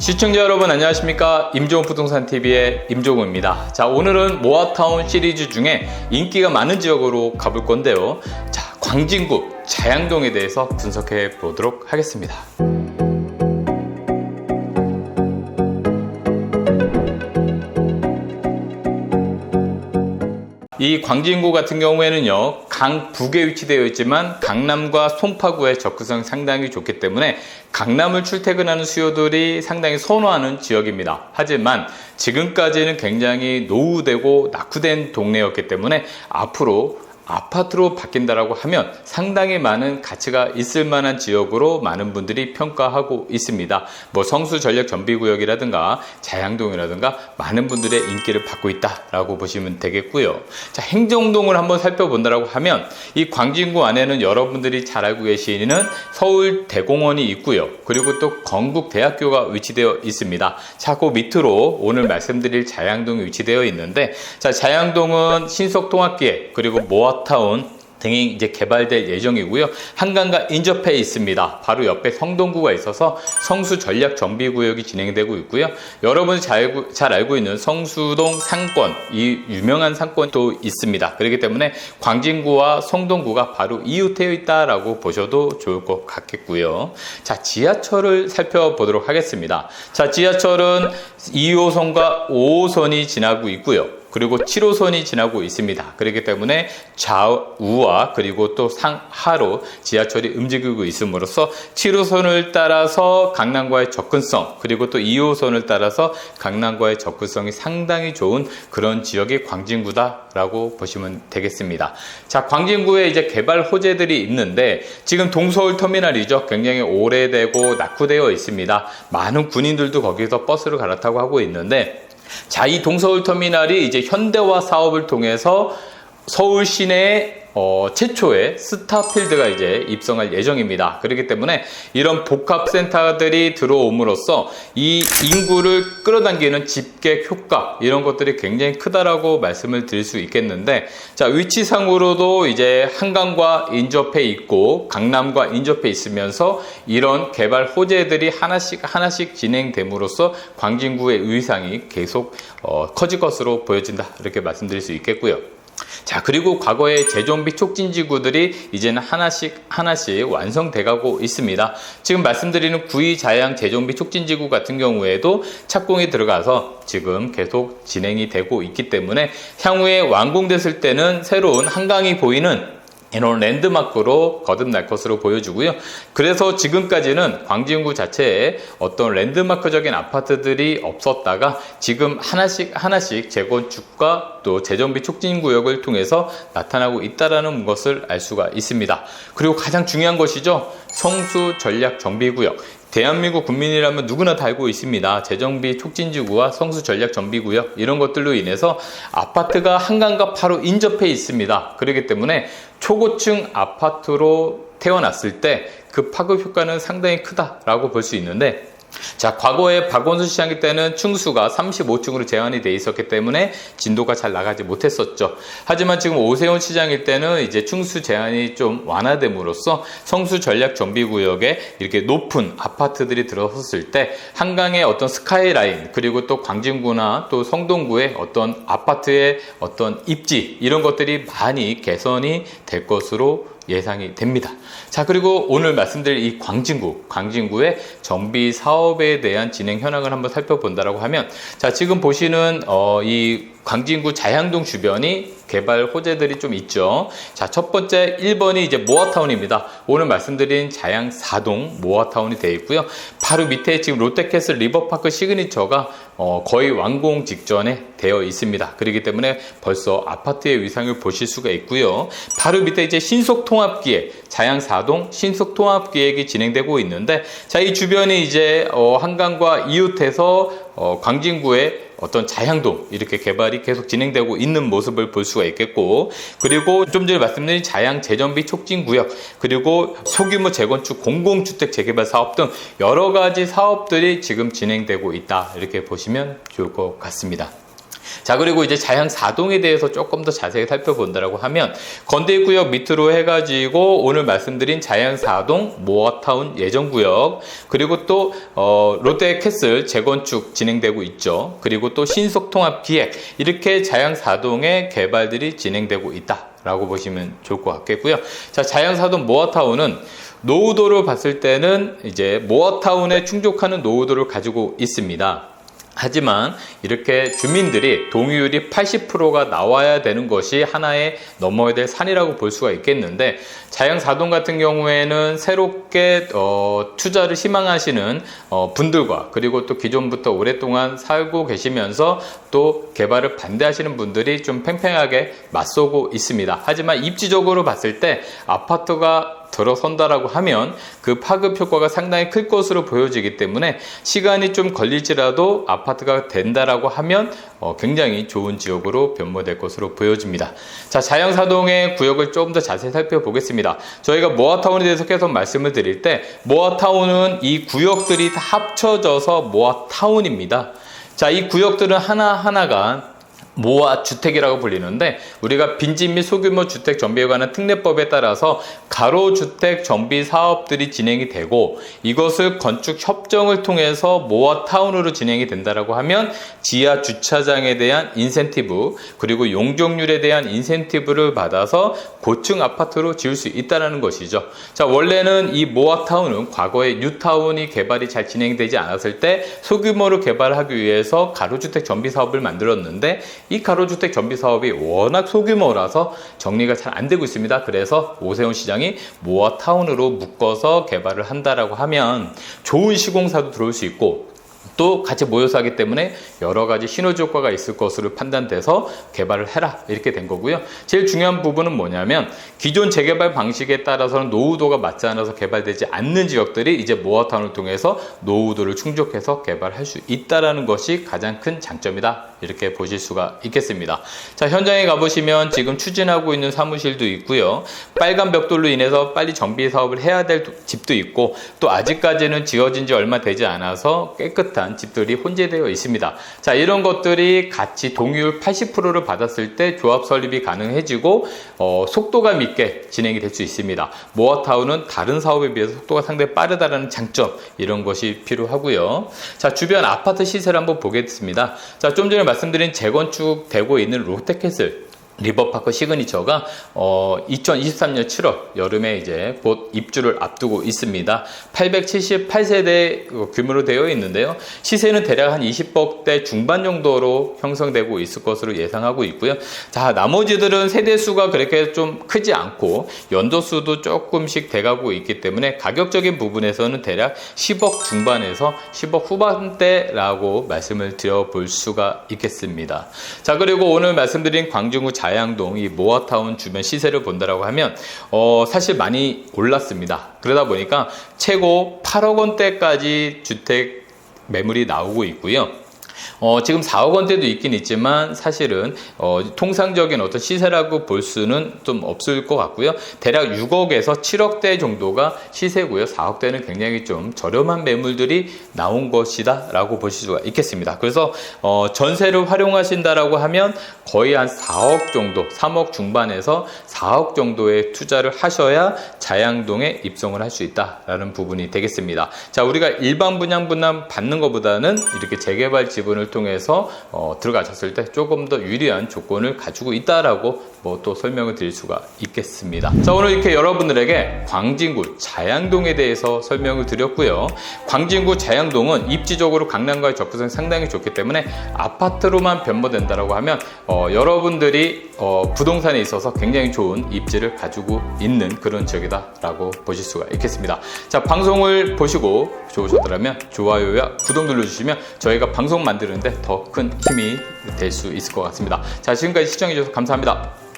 시청자 여러분 안녕하십니까? 임종훈 부동산TV의 임종훈입니다. 자, 오늘은 모아타운 시리즈 중에 인기가 많은 지역으로 가볼 건데요. 자, 광진구 자양동에 대해서 분석해 보도록 하겠습니다. 이 광진구 같은 경우에는요, 강북에 위치되어 있지만 강남과 송파구의 접근성이 상당히 좋기 때문에 강남을 출퇴근하는 수요들이 상당히 선호하는 지역입니다. 하지만 지금까지는 굉장히 노후되고 낙후된 동네였기 때문에 앞으로 아파트로 바뀐다라고 하면 상당히 많은 가치가 있을 만한 지역으로 많은 분들이 평가하고 있습니다. 뭐 성수 전략 정비구역이라든가 자양동이라든가 많은 분들의 인기를 받고 있다라고 보시면 되겠고요. 자, 행정동을 한번 살펴본다라고 하면 이 광진구 안에는 여러분들이 잘 알고 계시는 서울대공원이 있고요. 그리고 또 건국대학교가 위치되어 있습니다. 자, 그 밑으로 오늘 말씀드릴 자양동이 위치되어 있는데, 자, 자양동은 신속통합기획 그리고 모아타운 등이 이제 개발될 예정이고요. 한강과 인접해 있습니다. 바로 옆에 성동구가 있어서 성수 전략 정비구역이 진행되고 있고요. 여러분이 잘 알고 있는 성수동 상권, 이 유명한 상권도 있습니다. 그렇기 때문에 광진구와 성동구가 바로 이웃되어 있다라고 보셔도 좋을 것 같겠고요. 자, 지하철을 살펴보도록 하겠습니다. 자, 지하철은 2호선과 5호선이 지나고 있고요. 그리고 7호선이 지나고 있습니다. 그렇기 때문에 좌우와 그리고 또 상하로 지하철이 움직이고 있음으로써 7호선을 따라서 강남과의 접근성, 그리고 또 2호선을 따라서 강남과의 접근성이 상당히 좋은 그런 지역이 광진구다라고 보시면 되겠습니다. 자, 광진구에 이제 개발 호재들이 있는데, 지금 동서울터미널이죠. 굉장히 오래되고 낙후되어 있습니다. 많은 군인들도 거기서 버스를 갈아타고 하고 있는데, 자, 이 동서울터미널이 이제 현대화 사업을 통해서 서울 시내에 최초의 스타필드가 이제 입성할 예정입니다. 그렇기 때문에 이런 복합센터들이 들어옴으로써 이 인구를 끌어당기는 집객 효과, 이런 것들이 굉장히 크다라고 말씀을 드릴 수 있겠는데, 자, 위치상으로도 이제 한강과 인접해 있고 강남과 인접해 있으면서 이런 개발 호재들이 하나씩 진행됨으로써 광진구의 위상이 계속 커질 것으로 보여진다, 이렇게 말씀드릴 수 있겠고요. 자, 그리고 과거의 재정비 촉진지구들이 이제는 하나씩 완성돼 가고 있습니다. 지금 말씀드리는 구의 자양 재정비 촉진지구 같은 경우에도 착공이 들어가서 지금 계속 진행이 되고 있기 때문에 향후에 완공됐을 때는 새로운 한강이 보이는 이런 랜드마크로 거듭날 것으로 보여주고요. 그래서 지금까지는 광진구 자체에 어떤 랜드마크적인 아파트들이 없었다가 지금 하나씩 재건축과 또 재정비 촉진구역을 통해서 나타나고 있다는 것을 알 수가 있습니다. 그리고 가장 중요한 것이죠. 성수 전략 정비구역. 대한민국 국민이라면 누구나 다 알고 있습니다. 재정비 촉진지구와 성수 전략 정비구역, 이런 것들로 인해서 아파트가 한강과 바로 인접해 있습니다. 그렇기 때문에 초고층 아파트로 태어났을 때 그 파급 효과는 상당히 크다라고 볼 수 있는데, 자, 과거에 박원순 시장일 때는 층수가 35층으로 제한이 돼 있었기 때문에 진도가 잘 나가지 못했었죠. 하지만 지금 오세훈 시장일 때는 이제 층수 제한이 좀 완화됨으로써 성수 전략 정비구역에 이렇게 높은 아파트들이 들어섰을 때 한강의 어떤 스카이라인, 그리고 또 광진구나 또 성동구의 어떤 아파트의 어떤 입지, 이런 것들이 많이 개선이 될 것으로 예상이 됩니다. 자, 그리고 오늘 말씀드릴 이 광진구의 정비 사업에 대한 진행 현황을 한번 살펴본다라고 하면, 자, 지금 보시는 이 광진구 자양동 주변이 개발 호재들이 좀 있죠. 자, 첫 번째 1번이 이제 모아타운입니다. 오늘 말씀드린 자양 4동 모아타운이 되어 있고요. 바로 밑에 지금 롯데캐슬 리버파크 시그니처가 거의 완공 직전에 되어 있습니다. 그렇기 때문에 벌써 아파트의 위상을 보실 수가 있고요. 바로 밑에 이제 신속통합기획, 자양 4동 신속통합기획이 진행되고 있는데, 자, 이 주변이 이제 한강과 이웃해서 광진구의 어떤 자양동, 이렇게 개발이 계속 진행되고 있는 모습을 볼 수가 있겠고, 그리고 좀 전에 말씀드린 자양 재정비 촉진구역, 그리고 소규모 재건축 공공주택 재개발 사업 등 여러 가지 사업들이 지금 진행되고 있다, 이렇게 보시면 좋을 것 같습니다. 자, 그리고 이제 자양 4동에 대해서 조금 더 자세히 살펴본다라고 하면 건대입구역 밑으로 해가지고 오늘 말씀드린 자양 4동 모아타운 예정구역, 그리고 또 롯데캐슬 재건축 진행되고 있죠. 그리고 또 신속통합기획, 이렇게 자양 4동의 개발들이 진행되고 있다라고 보시면 좋을 것 같겠고요. 자, 자양 4동 모아타운은 노후도를 봤을 때는 이제 모아타운에 충족하는 노후도를 가지고 있습니다. 하지만 이렇게 주민들이 동의율이 80%가 나와야 되는 것이 하나의 넘어야 될 산이라고 볼 수가 있겠는데, 자양 4동 같은 경우에는 새롭게 투자를 희망하시는 분들과, 그리고 또 기존부터 오랫동안 살고 계시면서 또 개발을 반대하시는 분들이 좀 팽팽하게 맞서고 있습니다. 하지만 입지적으로 봤을 때 아파트가 들어선다라고 하면 그 파급 효과가 상당히 클 것으로 보여지기 때문에 시간이 좀 걸릴지라도 아파트가 된다라고 하면 굉장히 좋은 지역으로 변모될 것으로 보여집니다. 자, 자양 4동의 구역을 조금 더 자세히 살펴보겠습니다. 저희가 모아타운에 대해서 계속 말씀을 드릴 때, 모아타운은 이 구역들이 다 합쳐져서 모아타운입니다. 자, 이 구역들은 하나하나가 모아주택이라고 불리는데, 우리가 빈집 및 소규모 주택 정비에 관한 특례법에 따라서 가로주택 정비 사업들이 진행이 되고, 이것을 건축 협정을 통해서 모아타운으로 진행이 된다라고 하면 지하 주차장에 대한 인센티브, 그리고 용적률에 대한 인센티브를 받아서 고층 아파트로 지을 수 있다는 것이죠. 자, 원래는 이 모아타운은 과거에 뉴타운이 개발이 잘 진행되지 않았을 때 소규모로 개발하기 위해서 가로주택 정비 사업을 만들었는데, 이 가로주택 정비 사업이 워낙 소규모라서 정리가 잘 안 되고 있습니다. 그래서 오세훈 시장이 모아타운으로 묶어서 개발을 한다라고 하면 좋은 시공사도 들어올 수 있고, 또 같이 모여서 하기 때문에 여러 가지 시너지 효과가 있을 것으로 판단돼서 개발을 해라, 이렇게 된 거고요. 제일 중요한 부분은 뭐냐면, 기존 재개발 방식에 따라서는 노후도가 맞지 않아서 개발되지 않는 지역들이 이제 모아타운을 통해서 노후도를 충족해서 개발할 수 있다는 것이 가장 큰 장점이다, 이렇게 보실 수가 있겠습니다. 자, 현장에 가보시면 지금 추진하고 있는 사무실도 있고요. 빨간 벽돌로 인해서 빨리 정비 사업을 해야 될 집도 있고, 또 아직까지는 지어진 지 얼마 되지 않아서 깨끗한 집들이 혼재되어 있습니다. 자, 이런 것들이 같이 동의율 80%를 받았을 때 조합 설립이 가능해지고 속도감 있게 진행이 될 수 있습니다. 모아타운은 다른 사업에 비해서 속도가 상당히 빠르다는 장점, 이런 것이 필요하고요. 자, 주변 아파트 시세를 한번 보겠습니다. 자, 좀 전에 말씀드린 재건축되고 있는 롯데캐슬 리버파크 시그니처가 2023년 7월 여름에 이제 곧 입주를 앞두고 있습니다. 878세대 규모로 되어 있는데요. 시세는 대략 한 20억대 중반 정도로 형성되고 있을 것으로 예상하고 있고요. 자, 나머지들은 세대수가 그렇게 좀 크지 않고 연도수도 조금씩 돼가고 있기 때문에 가격적인 부분에서는 대략 10억 중반에서 10억 후반대라고 말씀을 드려볼 수가 있겠습니다. 자, 그리고 오늘 말씀드린 광진구 자양동 이 모아타운 주변 시세를 본다라고 하면 사실 많이 올랐습니다. 그러다 보니까 최고 8억 원대까지 주택 매물이 나오고 있고요. 지금 4억 원대도 있긴 있지만 사실은 통상적인 어떤 시세라고 볼 수는 좀 없을 것 같고요. 대략 6억에서 7억대 정도가 시세고요. 4억대는 굉장히 좀 저렴한 매물들이 나온 것이다 라고 보실 수가 있겠습니다. 그래서 전세를 활용하신다라고 하면 거의 한 4억 정도, 3억 중반에서 4억 정도의 투자를 하셔야 자양동에 입성을 할 수 있다라는 부분이 되겠습니다. 자, 우리가 일반 분양 받는 것보다는 이렇게 재개발 지분을 통해서 들어가셨을 때 조금 더 유리한 조건을 가지고 있다라고 또 설명을 드릴 수가 있겠습니다. 자, 오늘 이렇게 여러분들에게 광진구 자양동에 대해서 설명을 드렸고요. 광진구 자양동은 입지적으로 강남과의 접근성이 상당히 좋기 때문에 아파트로만 변모된다라고 하면 여러분들이 부동산에 있어서 굉장히 좋은 입지를 가지고 있는 그런 지역이다라고 보실 수가 있겠습니다. 자, 방송을 보시고 좋으셨더라면 좋아요와 구독 눌러주시면 저희가 방송 만드는데 더 큰 힘이 될 수 있을 것 같습니다. 자, 지금까지 시청해주셔서 감사합니다.